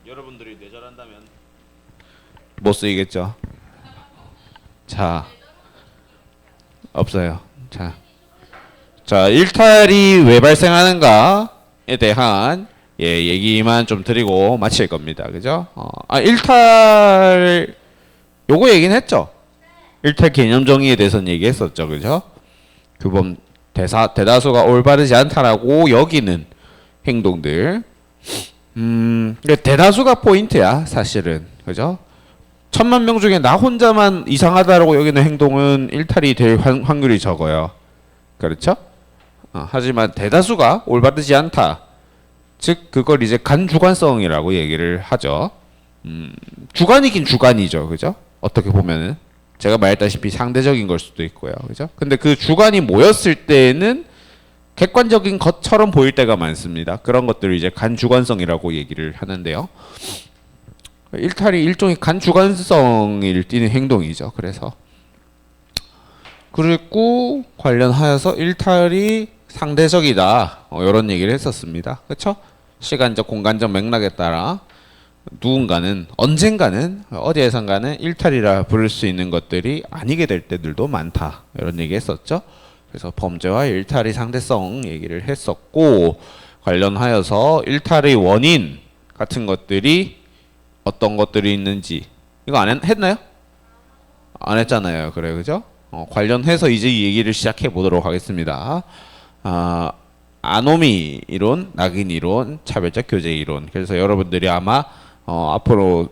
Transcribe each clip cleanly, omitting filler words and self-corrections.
여러분들이 뇌절한다면 못 쓰이겠죠. 자, 없어요. 자, 일탈이 왜 발생하는가에 대한 얘기만 좀 드리고 마칠 겁니다. 그죠? 일탈 요거 얘기는 했죠. 일탈 개념 정의에 대해서는 얘기했었죠. 그죠? 규범 대다수가 올바르지 않다라고 여기는 행동들. 대다수가 포인트야, 사실은. 그죠? 1000만 중에 나 혼자만 이상하다라고 여기는 행동은 일탈이 될 확률이 적어요. 그렇죠? 하지만 대다수가 올바르지 않다. 즉 그걸 이제 간주관성이라고 얘기를 하죠. 주관이긴 주관이죠. 그죠? 어떻게 보면은 제가 말했다시피 상대적인 걸 수도 있고요. 그죠? 근데 그 주관이 모였을 때에는 객관적인 것처럼 보일 때가 많습니다. 그런 것들을 이제 간주관성이라고 얘기를 하는데요. 일탈이 일종의 간주관성을 띠는 행동이죠. 그리고 관련하여서 일탈이 상대적이다. 이런 얘기를 했었습니다. 그렇죠? 시간적, 공간적 맥락에 따라 누군가는 언젠가는 어디에선가는 일탈이라 부를 수 있는 것들이 아니게 될 때들도 많다. 이런 얘기 했었죠. 그래서 범죄와 일탈의 상대성 얘기를 했었고, 관련하여서 일탈의 원인 같은 것들이 어떤 것들이 있는지 이거 했나요? 안 했잖아요. 그래, 그죠? 관련해서 이제 이 얘기를 시작해 보도록 하겠습니다. 아노미 이론, 낙인 이론, 차별적 교제 이론. 그래서 여러분들이 아마 앞으로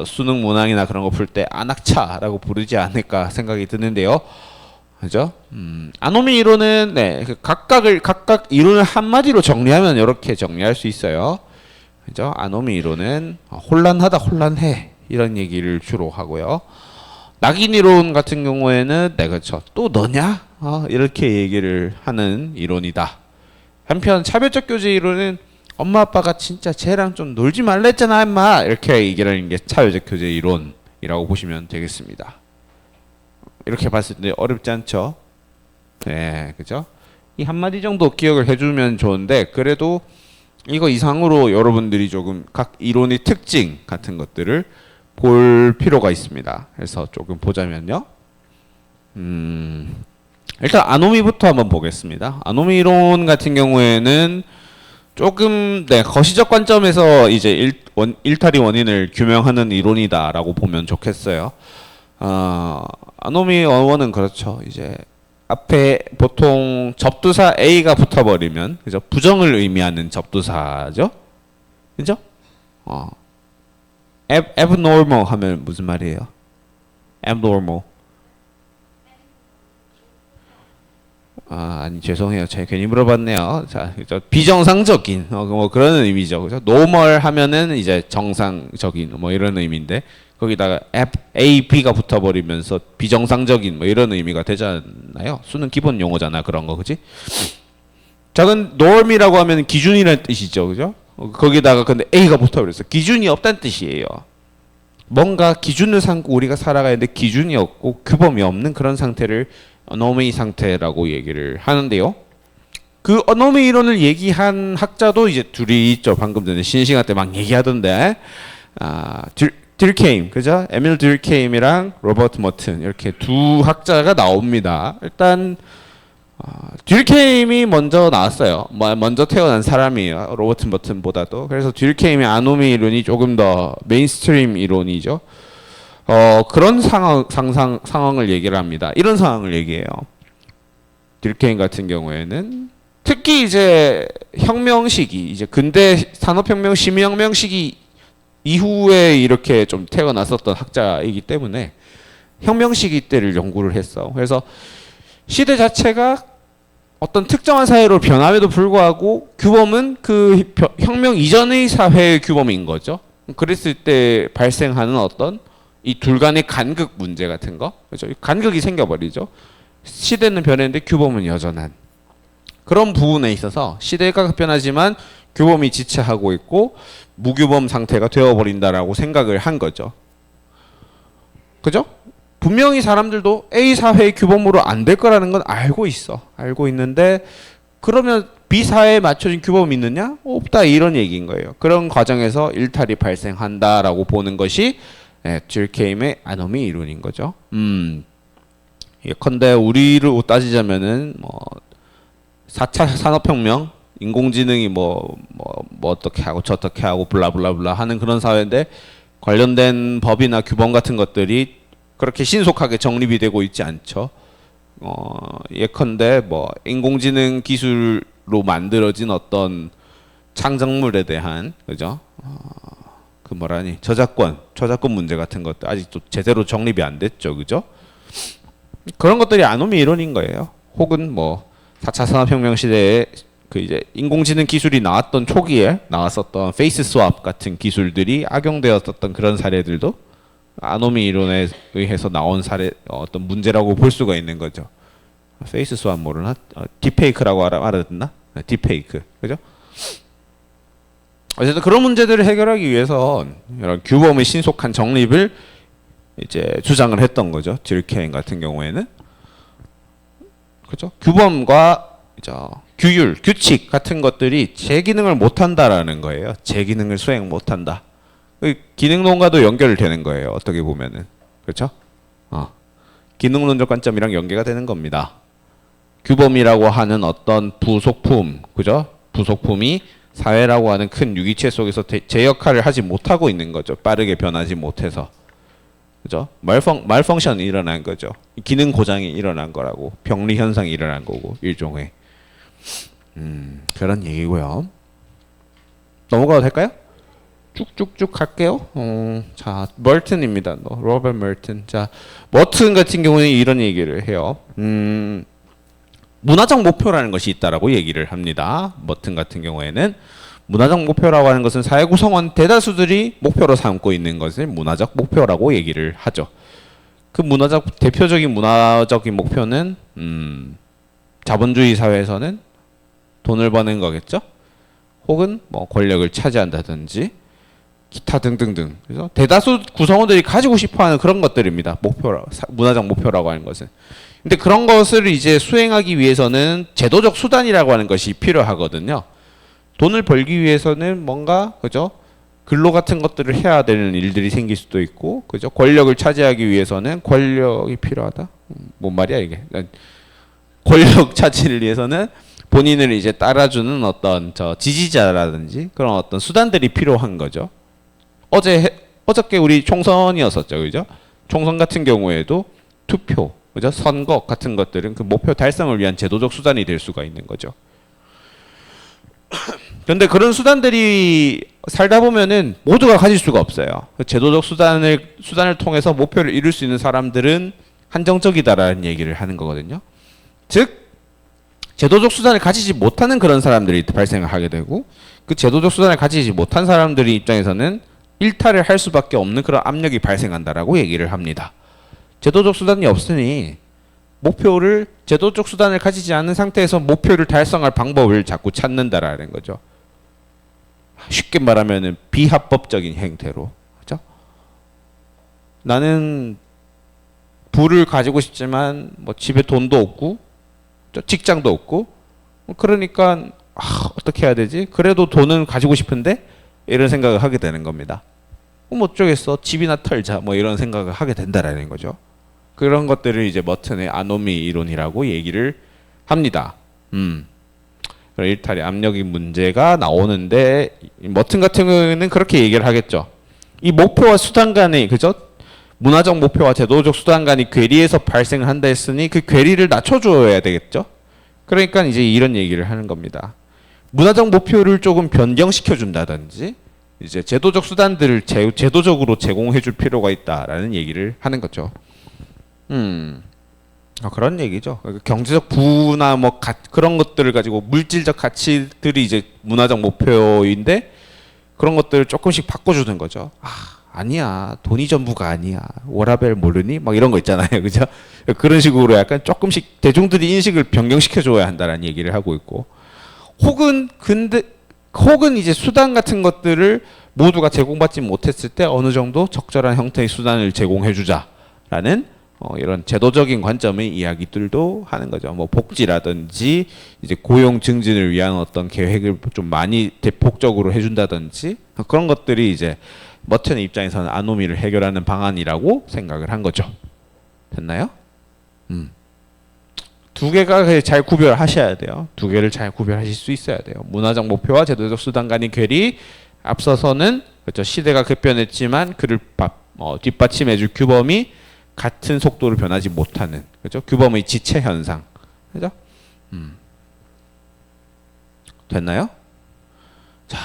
수능 문항이나 그런 거 풀 때 안학차라고 부르지 않을까 생각이 드는데요. 그죠? 아노미 이론은 각각 이론을 한마디로 정리하면 이렇게 정리할 수 있어요. 그죠? 아노미 이론은 혼란하다, 혼란해 이런 얘기를 주로 하고요. 낙인 이론 같은 경우에는 그렇죠. 또 너냐? 이렇게 얘기를 하는 이론이다. 한편 차별적 교제 이론은 엄마 아빠가 진짜 쟤랑 좀 놀지 말랬잖아 임마 이렇게 얘기를 하는 게 차별적 교제 이론이라고 보시면 되겠습니다. 이렇게 봤을 때 어렵지 않죠? 네, 그죠? 이 한마디 정도 기억을 해주면 좋은데 그래도 이거 이상으로 여러분들이 조금 각 이론의 특징 같은 것들을 볼 필요가 있습니다. 그래서 조금 보자면요. 일단 아노미부터 한번 보겠습니다. 아노미 이론 같은 경우에는 조금 거시적 관점에서 이제 일탈의 원인을 규명하는 이론이다라고 보면 좋겠어요. 아노미 원은 그렇죠. 이제 앞에 보통 접두사 A가 붙어버리면 그죠? 부정을 의미하는 접두사죠. 그죠? abnormal 하면 무슨 말이에요? abnormal. 아니 죄송해요. 제가 괜히 물어봤네요. 자, 비정상적인 뭐 그런 의미죠. 그죠? normal 하면은 이제 정상적인 뭐 이런 의미인데 거기다가 A, B가 붙어버리면서 비정상적인 뭐 이런 의미가 되잖아요. 수능 기본 용어잖아 그런 거, 그지? 작은 norm이라고 하면 기준이라는 뜻이죠, 그죠? 거기다가 근데 A가 붙어버렸어. 기준이 없다는 뜻이에요. 뭔가 기준을 삼고 우리가 살아가는데 기준이 없고 규범이 없는 그런 상태를 어노미 상태라고 얘기를 하는데요. 그 어노미 이론을 얘기한 학자도 이제 둘이 있죠. 방금 전에 신시간 때 막 얘기하던데. 듀케임, 그죠? 에밀 듀케임이랑 로버트 머튼 이렇게 두 학자가 나옵니다. 일단 듀케임이 먼저 나왔어요. 먼저 태어난 사람이에요. 로버트 머튼보다도. 그래서 듀케임의 아노미 이론이 조금 더 메인스트림 이론이죠. 그런 상황을 얘기를 합니다. 이런 상황을 얘기해요. 듀케임 같은 경우에는 특히 이제 혁명 시기, 이제 근대 산업혁명, 심의혁명 시기 이후에 이렇게 좀 태어났었던 학자이기 때문에 혁명 시기 때를 연구를 했어. 그래서 시대 자체가 어떤 특정한 사회로 변함에도 불구하고 규범은 그 혁명 이전의 사회의 규범인 거죠. 그랬을 때 발생하는 어떤 이 둘 간의 간극 문제 같은 거, 그렇죠? 간극이 생겨버리죠. 시대는 변했는데 규범은 여전한 그런 부분에 있어서 시대가 변하지만 규범이 지체하고 있고 무규범 상태가 되어버린다라고 생각을 한 거죠. 그죠? 분명히 사람들도 A 사회의 규범으로 안 될 거라는 건 알고 있어. 알고 있는데 그러면 비사회에 맞춰진 규범이 있느냐? 없다 이런 얘기인 거예요. 그런 과정에서 일탈이 발생한다라고 보는 것이 듀르케임의 아노미 이론인 거죠. 예컨대 우리로 따지자면은 뭐 4차 산업혁명, 인공지능이 뭐 어떻게 하고 저떻게 하고 블라블라블라 하는 그런 사회인데 관련된 법이나 규범 같은 것들이 그렇게 신속하게 정립이 되고 있지 않죠. 예컨대 뭐 인공지능 기술로 만들어진 어떤 창작물에 대한 그죠? 그 뭐라니 저작권 문제 같은 것도 아직도 제대로 정립이 안 됐죠, 그죠? 그런 것들이 아노미 이론인 거예요. 혹은 뭐 4차 산업혁명 시대에 그 이제 인공지능 기술이 나왔던 초기에 나왔었던 페이스 스왑 같은 기술들이 악용되었었던 그런 사례들도 아노미 이론에 의해서 나온 사례 어떤 문제라고 볼 수가 있는 거죠. 페이스 스왑 모르나? 딥페이크라고 알아듣나? 딥페이크, 그죠? 어쨌든 그런 문제들을 해결하기 위해서 이런 규범의 신속한 정립을 이제 주장을 했던 거죠. 듀르케임 같은 경우에는, 그죠? 규범과 규율, 규칙 같은 것들이 제 기능을 못한다라는 거예요. 제 기능을 수행 못한다. 기능론과도 연결되는 거예요. 어떻게 보면은, 그렇죠? 기능론적 관점이랑 연계가 되는 겁니다. 규범이라고 하는 어떤 부속품, 그죠? 부속품이 사회라고 하는 큰 유기체 속에서 제 역할을 하지 못하고 있는 거죠. 빠르게 변하지 못해서. 그죠? 말펑션이 일어난 거죠. 기능 고장이 일어난 거라고. 병리 현상이 일어난 거고, 일종의. 그런 얘기고요. 넘어가도 될까요? 쭉쭉쭉 갈게요. 자, 멀튼입니다. 로버트 멀튼. 자, 멀튼 같은 경우는 이런 얘기를 해요. 문화적 목표라는 것이 있다라고 얘기를 합니다. 멀튼 같은 경우에는 문화적 목표라고 하는 것은 사회 구성원 대다수들이 목표로 삼고 있는 것을 문화적 목표라고 얘기를 하죠. 그 대표적인 문화적인 목표는 자본주의 사회에서는 돈을 버는 거겠죠. 혹은 뭐 권력을 차지한다든지 기타 등등등. 그래서 대다수 구성원들이 가지고 싶어하는 그런 것들입니다. 문화적 목표라고 하는 것은. 근데 그런 것을 이제 수행하기 위해서는 제도적 수단이라고 하는 것이 필요하거든요. 돈을 벌기 위해서는 뭔가 그죠? 근로 같은 것들을 해야 되는 일들이 생길 수도 있고, 그죠? 권력을 차지하기 위해서는 권력이 필요하다. 뭔 말이야 이게? 권력 차지를 위해서는 본인을 이제 따라주는 어떤 지지자라든지 그런 어떤 수단들이 필요한 거죠. 어저께 우리 총선이었었죠, 그죠? 총선 같은 경우에도 투표, 그죠? 선거 같은 것들은 그 목표 달성을 위한 제도적 수단이 될 수가 있는 거죠. 그런데 그런 수단들이 살다 보면은 모두가 가질 수가 없어요. 제도적 수단을 통해서 목표를 이룰 수 있는 사람들은 한정적이다라는 얘기를 하는 거거든요. 즉 제도적 수단을 가지지 못하는 그런 사람들이 발생을 하게 되고, 그 제도적 수단을 가지지 못한 사람들의 입장에서는 일탈을 할 수밖에 없는 그런 압력이 발생한다라고 얘기를 합니다. 제도적 수단이 없으니 제도적 수단을 가지지 않은 상태에서 목표를 달성할 방법을 자꾸 찾는다라는 거죠. 쉽게 말하면 비합법적인 행태로, 그렇죠? 나는 부를 가지고 싶지만 뭐 집에 돈도 없고 직장도 없고, 그러니까 어떻게 해야 되지? 그래도 돈은 가지고 싶은데 이런 생각을 하게 되는 겁니다. 뭐 어쩌겠어, 집이나 털자, 뭐 이런 생각을 하게 된다라는 거죠. 그런 것들을 이제 머튼의 아노미 이론이라고 얘기를 합니다. 일탈의 압력의 문제가 나오는데, 머튼 같은 경우는 그렇게 얘기를 하겠죠. 이 목표와 수단 간의, 그죠? 문화적 목표와 제도적 수단 간이 괴리에서 발생을 한다 했으니 그 괴리를 낮춰줘야 되겠죠. 그러니까 이제 이런 얘기를 하는 겁니다. 문화적 목표를 조금 변경시켜 준다든지 이제 제도적 수단들을 제도적으로 제공해 줄 필요가 있다라는 얘기를 하는 거죠. 그런 얘기죠. 경제적 부나 뭐 그런 것들을 가지고 물질적 가치들이 이제 문화적 목표인데 그런 것들을 조금씩 바꿔주는 거죠. 아니야, 돈이 전부가 아니야, 워라벨 모르니? 막 이런 거 있잖아요, 그죠? 그런 식으로 약간 조금씩 대중들이 인식을 변경시켜 줘야 한다는 얘기를 하고 있고, 혹은 이제 수단 같은 것들을 모두가 제공받지 못했을 때 어느 정도 적절한 형태의 수단을 제공해 주자라는 이런 제도적인 관점의 이야기들도 하는 거죠. 뭐 복지라든지 이제 고용 증진을 위한 어떤 계획을 좀 많이 대폭적으로 해준다든지 그런 것들이 이제 머튼의 입장에서는 아노미를 해결하는 방안이라고 생각을 한 거죠. 됐나요? 두 개가 잘 구별하셔야 돼요. 두 개를 잘 구별하실 수 있어야 돼요. 문화적 목표와 제도적 수단 간의 괴리 앞서서는 그렇죠. 시대가 급변했지만 그를 뒷받침해줄 규범이 같은 속도로 변하지 못하는 그죠? 규범의 지체 현상. 그죠? 됐나요? 자,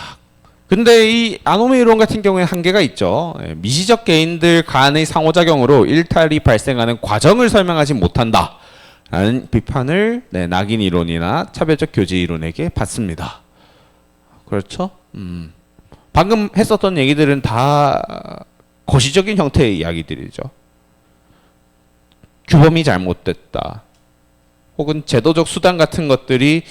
근데 이 아노미 이론 같은 경우에 한계가 있죠. 미시적 개인들 간의 상호작용으로 일탈이 발생하는 과정을 설명하지 못한다. 라는 비판을 낙인 이론이나 차별적 교제 이론에게 받습니다. 그렇죠? 방금 했었던 얘기들은 다 거시적인 형태의 이야기들이죠. 규범이 잘못됐다. 혹은 제도적 수단 같은 것들이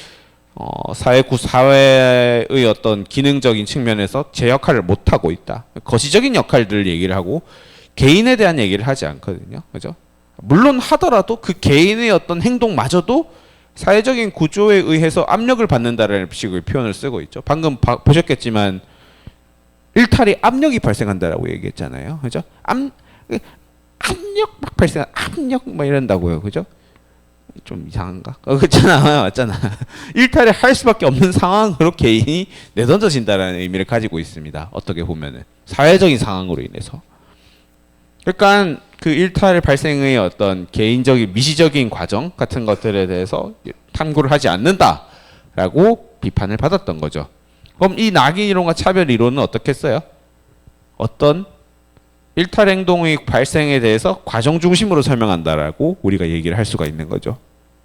사회의 어떤 기능적인 측면에서 제 역할을 못하고 있다. 거시적인 역할들을 얘기를 하고 개인에 대한 얘기를 하지 않거든요. 그죠? 물론 하더라도 그 개인의 어떤 행동마저도 사회적인 구조에 의해서 압력을 받는다라는 식의 표현을 쓰고 있죠. 방금 보셨겠지만 일탈이 압력이 발생한다라고 얘기했잖아요. 그죠? 압력 막 발생, 압력 막 이런다고요, 그죠? 좀 이상한가? 그렇잖아, 맞잖아. 일탈을 할 수밖에 없는 상황으로 개인이 내던져진다라는 의미를 가지고 있습니다. 어떻게 보면은 사회적인 상황으로 인해서. 그러니까 그 일탈 발생의 어떤 개인적인 미시적인 과정 같은 것들에 대해서 탐구를 하지 않는다라고 비판을 받았던 거죠. 그럼 이 낙인 이론과 차별 이론은 어떻게 했어요? 어떤 일탈 행동의 발생에 대해서 과정 중심으로 설명한다라고 우리가 얘기를 할 수가 있는 거죠.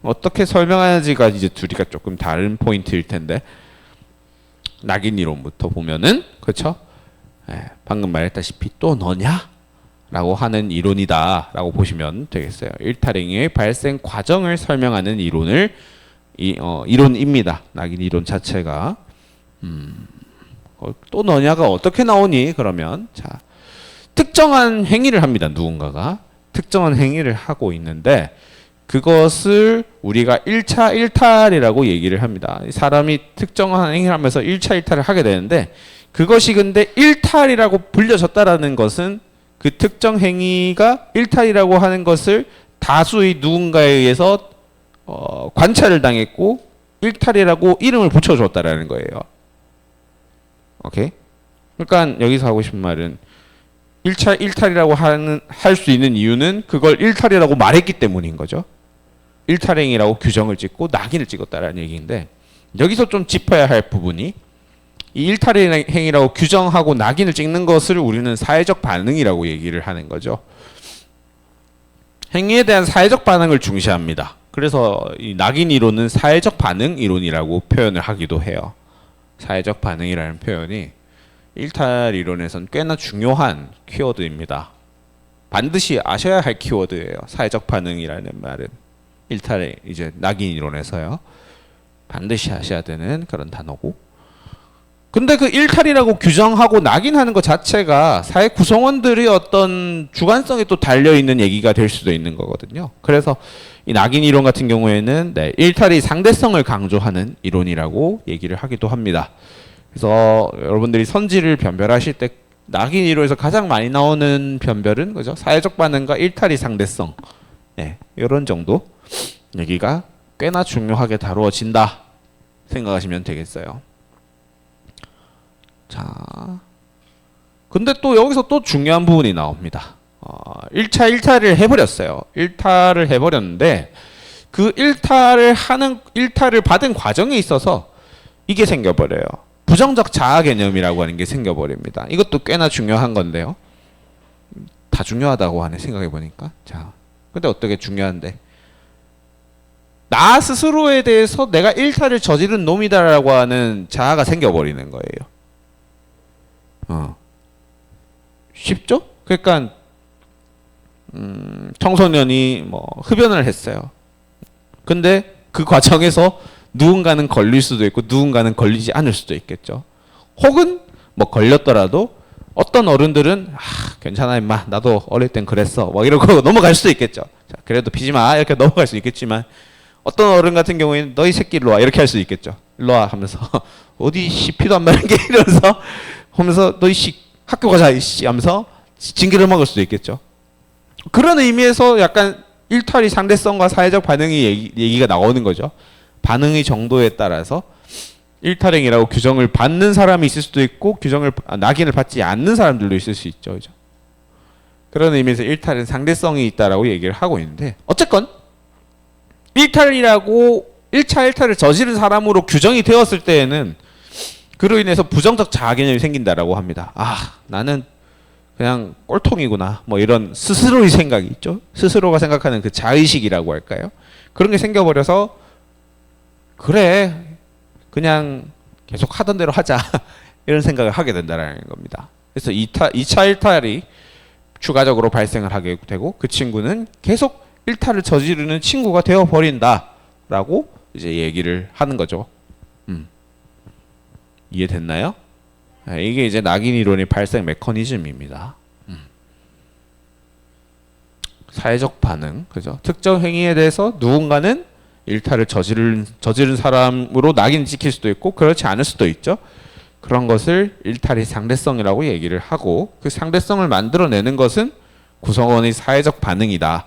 어떻게 설명하는지가 이제 둘이가 조금 다른 포인트일 텐데 낙인 이론부터 보면은 그렇죠? 방금 말했다시피 또 너냐? 라고 하는 이론이다라고 보시면 되겠어요. 일탈 행위의 발생 과정을 설명하는 이론입니다. 낙인 이론 자체가 또 너냐가 어떻게 나오니? 그러면 자. 특정한 행위를 합니다. 누군가가 특정한 행위를 하고 있는데 그것을 우리가 1차 일탈이라고 얘기를 합니다. 사람이 특정한 행위를 하면서 1차 일탈을 하게 되는데 그것이 근데 일탈이라고 불려졌다라는 것은 그 특정 행위가 일탈이라고 하는 것을 다수의 누군가에 의해서 관찰을 당했고 일탈이라고 이름을 붙여줬다라는 거예요. 오케이? 그러니까 여기서 하고 싶은 말은 1차 일탈이라고 할 수 있는 이유는 그걸 일탈이라고 말했기 때문인 거죠. 일탈행위라고 규정을 찍고 낙인을 찍었다라는 얘기인데 여기서 좀 짚어야 할 부분이 이 일탈행위라고 규정하고 낙인을 찍는 것을 우리는 사회적 반응이라고 얘기를 하는 거죠. 행위에 대한 사회적 반응을 중시합니다. 그래서 이 낙인 이론은 사회적 반응 이론이라고 표현을 하기도 해요. 사회적 반응이라는 표현이 일탈 이론에선 꽤나 중요한 키워드입니다. 반드시 아셔야 할 키워드예요. 사회적 반응이라는 말은 일탈의 이제 낙인 이론에서요. 반드시 하셔야 되는 그런 단어고. 근데 그 일탈이라고 규정하고 낙인하는 것 자체가 사회 구성원들의 어떤 주관성에 또 달려 있는 얘기가 될 수도 있는 거거든요. 그래서 이 낙인 이론 같은 경우에는 일탈의 상대성을 강조하는 이론이라고 얘기를 하기도 합니다. 그래서 여러분들이 선지를 변별하실 때 낙인 이론에서 가장 많이 나오는 변별은 그죠? 사회적 반응과 일탈의 상대성. 이런 정도 얘기가 꽤나 중요하게 다루어진다 생각하시면 되겠어요. 자, 근데 또 여기서 또 중요한 부분이 나옵니다. 1차 일탈을 해버렸어요. 일탈을 해버렸는데 그 일탈을 받은 과정에 있어서 이게 생겨버려요. 부정적 자아 개념이라고 하는 게 생겨버립니다. 이것도 꽤나 중요한 건데요. 다 중요하다고 하네 생각해보니까. 자, 근데 어떻게 중요한데? 나 스스로에 대해서 내가 일탈을 저지른 놈이다라고 하는 자아가 생겨버리는 거예요. 쉽죠? 그러니까 청소년이 뭐 흡연을 했어요. 근데 그 과정에서 누군가는 걸릴 수도 있고 누군가는 걸리지 않을 수도 있겠죠. 혹은 뭐 걸렸더라도 어떤 어른들은 괜찮아 임마 나도 어릴 땐 그랬어 뭐 이러고 넘어갈 수도 있겠죠. 자, 그래도 피지 마 이렇게 넘어갈 수 있겠지만 어떤 어른 같은 경우에는 너희 새끼 일로 와 이렇게 할 수 있겠죠. 일로 와 하면서 어디 씨 피도 안 나는 게 이러면서 하면서 너희 씨 학교 가자 이씨 하면서 징계를 먹을 수도 있겠죠. 그런 의미에서 약간 일탈의 상대성과 사회적 반응이 얘기가 나오는 거죠. 반응의 정도에 따라서 일탈행위라고 규정을 받는 사람이 있을 수도 있고 낙인을 받지 않는 사람들도 있을 수 있죠. 그죠? 그런 의미에서 일탈은 상대성이 있다라고 얘기를 하고 있는데 어쨌건 일탈이라고 1차 일탈을 저지른 사람으로 규정이 되었을 때에는 그로 인해서 부정적 자아 개념이 생긴다라고 합니다. 아, 나는 그냥 꼴통이구나. 뭐 이런 스스로의 생각이 있죠. 스스로가 생각하는 그 자의식이라고 할까요? 그런 게 생겨버려서 그래 그냥 계속 하던 대로 하자 이런 생각을 하게 된다는 겁니다. 그래서 2차 일탈이 추가적으로 발생을 하게 되고 그 친구는 계속 일탈을 저지르는 친구가 되어버린다라고 이제 얘기를 하는 거죠. 이해됐나요? 이게 이제 낙인 이론의 발생 메커니즘입니다. 사회적 반응, 그죠? 특정 행위에 대해서 누군가는 일탈을 저지른 사람으로 낙인을 찍힐 수도 있고 그렇지 않을 수도 있죠. 그런 것을 일탈의 상대성이라고 얘기를 하고 그 상대성을 만들어내는 것은 구성원의 사회적 반응이다.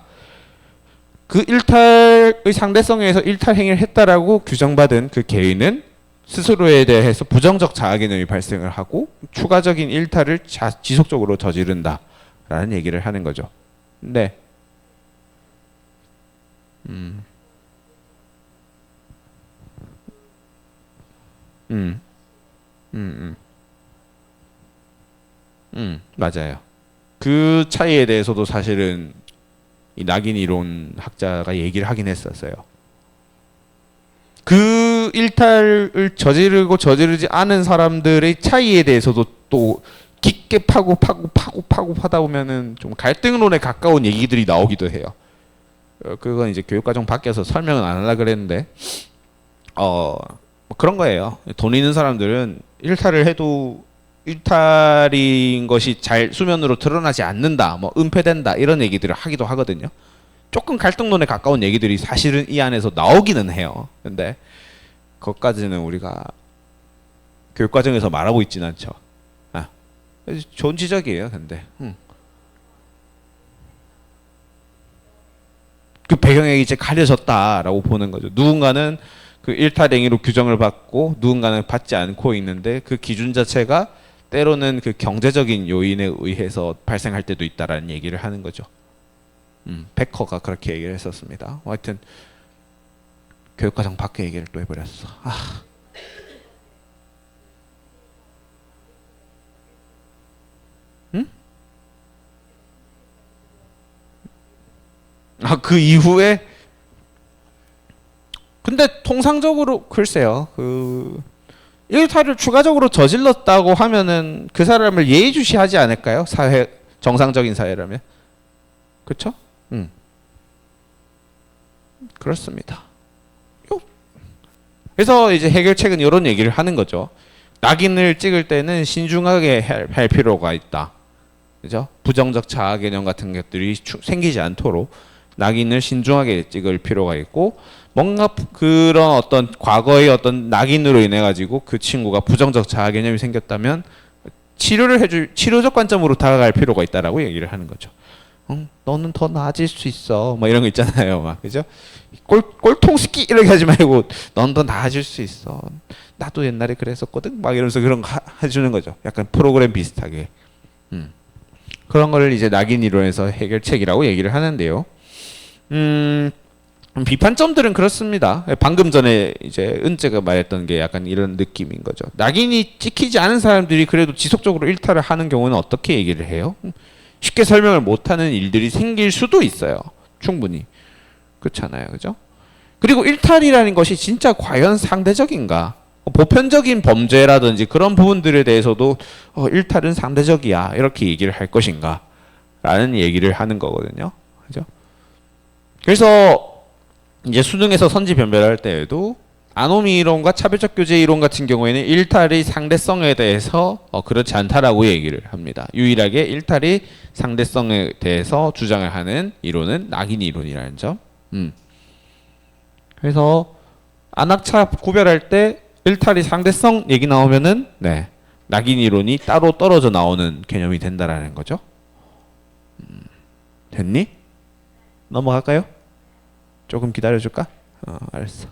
그 일탈의 상대성에 의해서 일탈 행위를 했다라고 규정받은 그 개인은 스스로에 대해서 부정적 자아 개념이 발생을 하고 추가적인 일탈을 지속적으로 저지른다라는 얘기를 하는 거죠. 네. 맞아요. 그 차이에 대해서도 사실은 이 낙인 이론 학자가 얘기를 하긴 했었어요. 그 일탈을 저지르고 저지르지 않은 사람들의 차이에 대해서도 또 깊게 파고 파다 보면은 좀 갈등론에 가까운 얘기들이 나오기도 해요. 그건 이제 교육과정 밖에서 설명은 안 하려고 그랬는데 뭐 그런 거예요. 돈 있는 사람들은 일탈을 해도 일탈인 것이 잘 수면으로 드러나지 않는다, 뭐 은폐된다 이런 얘기들을 하기도 하거든요. 조금 갈등론에 가까운 얘기들이 사실은 이 안에서 나오기는 해요. 근데 그것까지는 우리가 교육과정에서 말하고 있지는 않죠. 아, 좋은 지적이에요. 근데 그 배경에 이제 가려졌다라고 보는 거죠. 누군가는 그 일탈행위로 규정을 받고 누군가는 받지 않고 있는데 그 기준 자체가 때로는 그 경제적인 요인에 의해서 발생할 때도 있다라는 얘기를 하는 거죠. 베커가 그렇게 얘기를 했었습니다. 하여튼 교육과정 밖에 얘기를 또 해버렸어. 그 이후에 근데 통상적으로 글쎄요. 그 일탈을 추가적으로 저질렀다고 하면은 그 사람을 예의주시하지 않을까요? 사회 정상적인 사회라면. 그렇죠? 그렇습니다. 그래서 이제 해결책은 이런 얘기를 하는 거죠. 낙인을 찍을 때는 신중하게 할 필요가 있다. 그죠? 부정적 자아 개념 같은 것들이 생기지 않도록 낙인을 신중하게 찍을 필요가 있고 뭔가 그런 어떤 과거의 어떤 낙인으로 인해 가지고 그 친구가 부정적 자아 개념이 생겼다면 치료를 해줄 치료적 관점으로 다가갈 필요가 있다라고 얘기를 하는 거죠. 너는 더 나아질 수 있어. 뭐 이런 거 있잖아요. 막 그죠? 꼴통 새끼 이렇게 하지 말고 넌 더 나아질 수 있어. 나도 옛날에 그랬었거든. 막 이러면서 그런 거 해주는 거죠. 약간 프로그램 비슷하게. 그런 거를 이제 낙인 이론에서 해결책이라고 얘기를 하는데요. 비판점들은 그렇습니다. 방금 전에 이제 은재가 말했던 게 약간 이런 느낌인 거죠. 낙인이 찍히지 않은 사람들이 그래도 지속적으로 일탈을 하는 경우는 어떻게 얘기를 해요? 쉽게 설명을 못하는 일들이 생길 수도 있어요. 충분히. 그렇잖아요. 그죠? 그리고 일탈이라는 것이 진짜 과연 상대적인가? 보편적인 범죄라든지 그런 부분들에 대해서도 일탈은 상대적이야. 이렇게 얘기를 할 것인가? 라는 얘기를 하는 거거든요. 그죠? 그래서 이제 수능에서 선지 변별할 때에도 아노미 이론과 차별적 교제 이론 같은 경우에는 일탈의 상대성에 대해서 그렇지 않다라고 얘기를 합니다. 유일하게 일탈의 상대성에 대해서 주장을 하는 이론은 낙인 이론이라는 점. 그래서 안학차 구별할 때 일탈의 상대성 얘기 나오면은 네, 낙인 이론이 따로 떨어져 나오는 개념이 된다라는 거죠. 됐니? 넘어갈까요? 조금 기다려줄까? 알았어.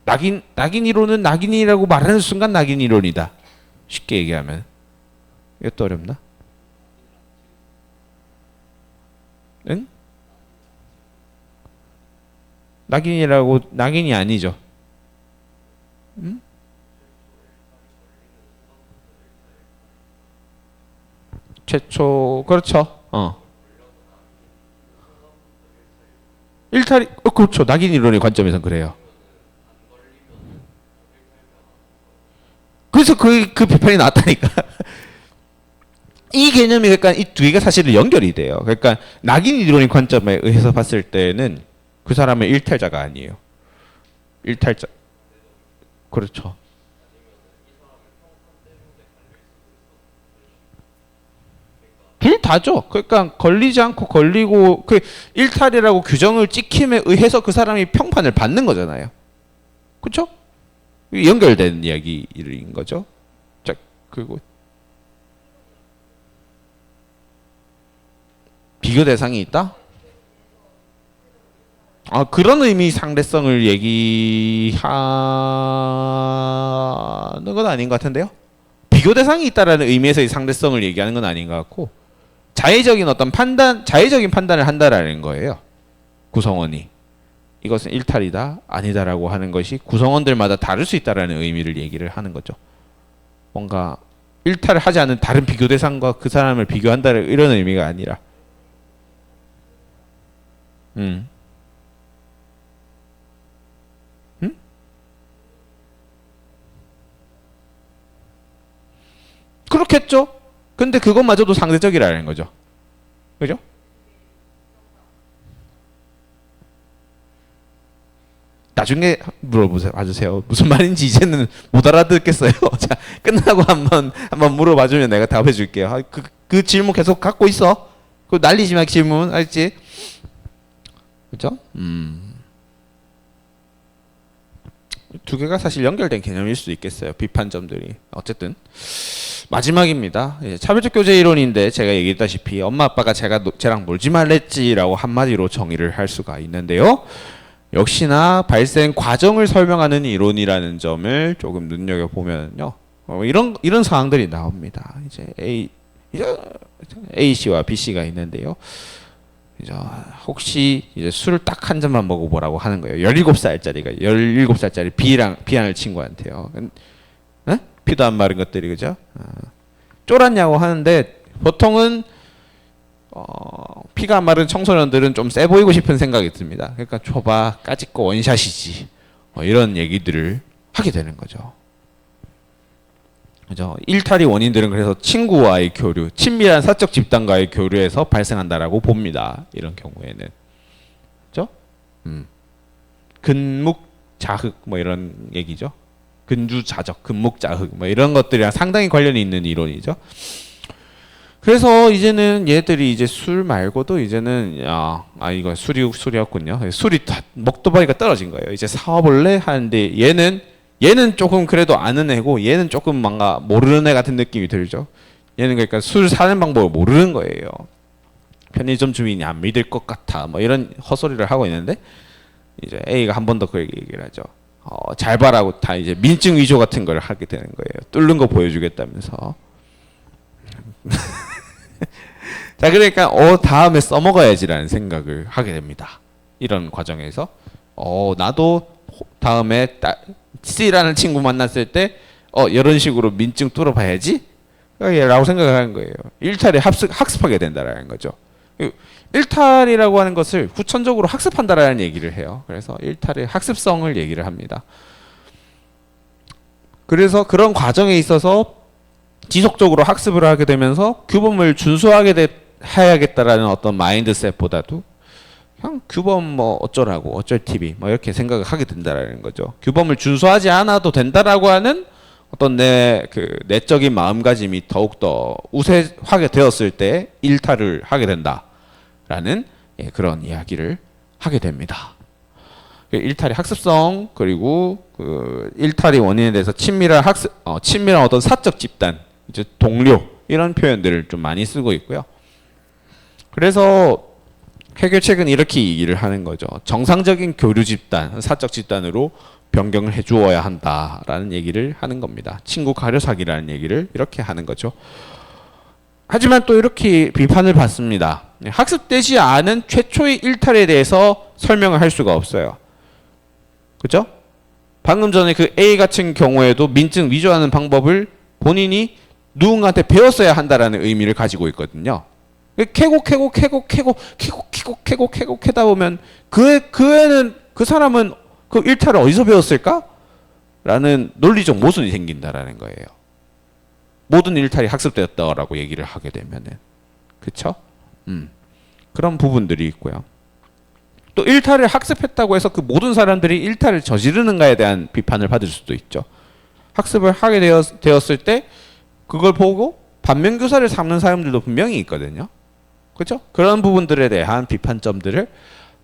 낙인 이론은 낙인이라고 말하는 순간 낙인 이론이다. 쉽게 얘기하면. 이것도 어렵나? 응? 낙인이 아니죠. 응? 최초 그렇죠. 일탈이 그렇죠. 낙인 이론의 관점에서는 그래요. 그래서 그 비판이 나왔다니까. 이 개념이 그러니까 이 두 개가 사실은 연결이 돼요. 그러니까 낙인 이론의 관점에 의해서 봤을 때는 그 사람은 일탈자가 아니에요. 일탈자. 그렇죠. 둘 다죠. 그러니까 걸리지 않고 걸리고 그 일탈이라고 규정을 찍힘에 의해서 그 사람이 평판을 받는 거잖아요. 그렇죠? 연결된 이야기인 거죠. 자, 그리고 비교 대상이 있다? 그런 의미 상대성을 얘기하는 건 아닌 것 같은데요. 비교 대상이 있다라는 의미에서의 상대성을 얘기하는 건 아닌 것 같고 자의적인 판단을 한다라는 거예요. 구성원이 이것은 일탈이다, 아니다라고 하는 것이 구성원들마다 다를 수 있다라는 의미를 얘기를 하는 거죠. 뭔가 일탈을 하지 않은 다른 비교 대상과 그 사람을 비교한다는 이런 의미가 아니라. 응? 그렇겠죠. 근데 그것마저도 상대적이라는 거죠. 그죠? 나중에 물어보세요. 봐주세요. 무슨 말인지 이제는 못 알아듣겠어요. 자, 끝나고 한번 물어봐주면 내가 답해줄게요. 그 질문 계속 갖고 있어. 그 날리지 마 질문, 알지? 그죠? 두 개가 사실 연결된 개념일 수도 있겠어요. 비판점들이. 어쨌든 마지막입니다. 차별적 교제 이론인데 제가 얘기했다시피 엄마 아빠가 쟤랑 놀지 말랬지라고 한마디로 정의를 할 수가 있는데요. 역시나 발생 과정을 설명하는 이론이라는 점을 조금 눈여겨보면요. 이런 상황들이 나옵니다. 이제 A 씨와 B 씨가 있는데요. 이제 혹시 이제 술을 딱 한 잔만 먹어보라고 하는 거예요. 17살짜리 B라는 친구한테요. 에? 피도 안 마른 것들이 그죠? 쫄았냐고 하는데 보통은 피가 안 마른 청소년들은 좀 세 보이고 싶은 생각이 듭니다. 그러니까 줘봐 까짓거 원샷이지 이런 얘기들을 하게 되는 거죠. 그죠? 일탈의 원인들은 그래서 친구와의 교류, 친밀한 사적 집단과의 교류에서 발생한다라고 봅니다. 이런 경우에는. 그죠? 근묵자흑 뭐 이런 얘기죠. 근주자적, 근묵자흑 뭐 이런 것들이랑 상당히 관련이 있는 이론이죠. 그래서 이제는 얘들이 이제 술 말고도 이제는 이거 술이었군요. 술이 다 먹도바리가 떨어진 거예요. 이제 사와볼래 하는데 얘는 조금 그래도 아는 애고 얘는 조금 뭔가 모르는 애 같은 느낌이 들죠. 얘는 그러니까 술 사는 방법을 모르는 거예요. 편의점 주인이 안 믿을 것 같아 뭐 이런 헛소리를 하고 있는데 이제 A가 한 번 더 그 얘기를 하죠. 잘 봐라고 다 이제 민증 위조 같은 걸 하게 되는 거예요. 뚫는 거 보여주겠다면서. 자, 그러니까 다음에 써먹어야지라는 생각을 하게 됩니다. 이런 과정에서 나도 다음에 C라는 친구 만났을 때 이런 식으로 민증 뚫어봐야지 라고 생각을 하는 거예요. 일탈에 학습하게 된다라는 거죠. 일탈이라고 하는 것을 후천적으로 학습한다라는 얘기를 해요. 그래서 일탈의 학습성을 얘기를 합니다. 그래서 그런 과정에 있어서 지속적으로 학습을 하게 되면서 규범을 준수하게 해야겠다라는 어떤 마인드셋보다도 그냥 규범 뭐 어쩌라고 어쩔 TV 뭐 이렇게 생각을 하게 된다라는 거죠. 규범을 준수하지 않아도 된다라고 하는 어떤 내 그 내적인 마음가짐이 더욱더 우세하게 되었을 때 일탈을 하게 된다라는 그런 이야기를 하게 됩니다. 일탈의 학습성 그리고 그 일탈의 원인에 대해서 친밀한 어떤 사적 집단, 이제 동료 이런 표현들을 좀 많이 쓰고 있고요. 그래서 해결책은 이렇게 얘기를 하는 거죠. 정상적인 교류 집단, 사적 집단으로 변경을 해주어야 한다라는 얘기를 하는 겁니다. 친구 가려사기라는 얘기를 이렇게 하는 거죠. 하지만 또 이렇게 비판을 받습니다. 학습되지 않은 최초의 일탈에 대해서 설명을 할 수가 없어요. 그죠? 방금 전에 그 A 같은 경우에도 민증 위조하는 방법을 본인이 누군가한테 배웠어야 한다라는 의미를 가지고 있거든요. 캐고 캐다 보면 그 사람은 그 일탈을 어디서 배웠을까? 라는 논리적 모순이 생긴다라는 거예요. 모든 일탈이 학습되었다라고 얘기를 하게 되면은. 그쵸? 그런 부분들이 있고요. 또 일탈을 학습했다고 해서 그 모든 사람들이 일탈을 저지르는가에 대한 비판을 받을 수도 있죠. 학습을 하게 되었을 때 그걸 보고 반면교사를 삼는 사람들도 분명히 있거든요. 그렇죠? 그런 부분들에 대한 비판점들을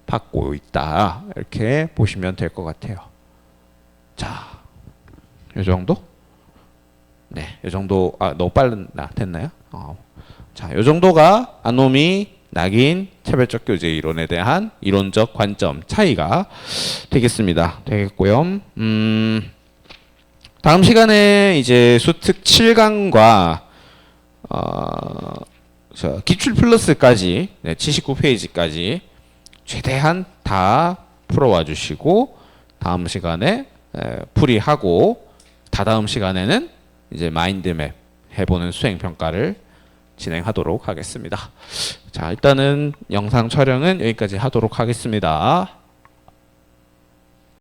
받고 있다. 이렇게 보시면 될 것 같아요. 자, 이 정도? 네, 이 정도. 너무 빨랐나? 됐나요? 자, 이 정도가 아노미, 낙인, 차별적 교제 이론에 대한 이론적 관점 차이가 되겠고요. 다음 시간에 이제 수특 7강과 기출 플러스까지 79페이지까지 최대한 다 풀어와 주시고 다음 시간에 풀이하고 다다음 시간에는 이제 마인드맵 해보는 수행 평가를 진행하도록 하겠습니다. 자, 일단은 영상 촬영은 여기까지 하도록 하겠습니다.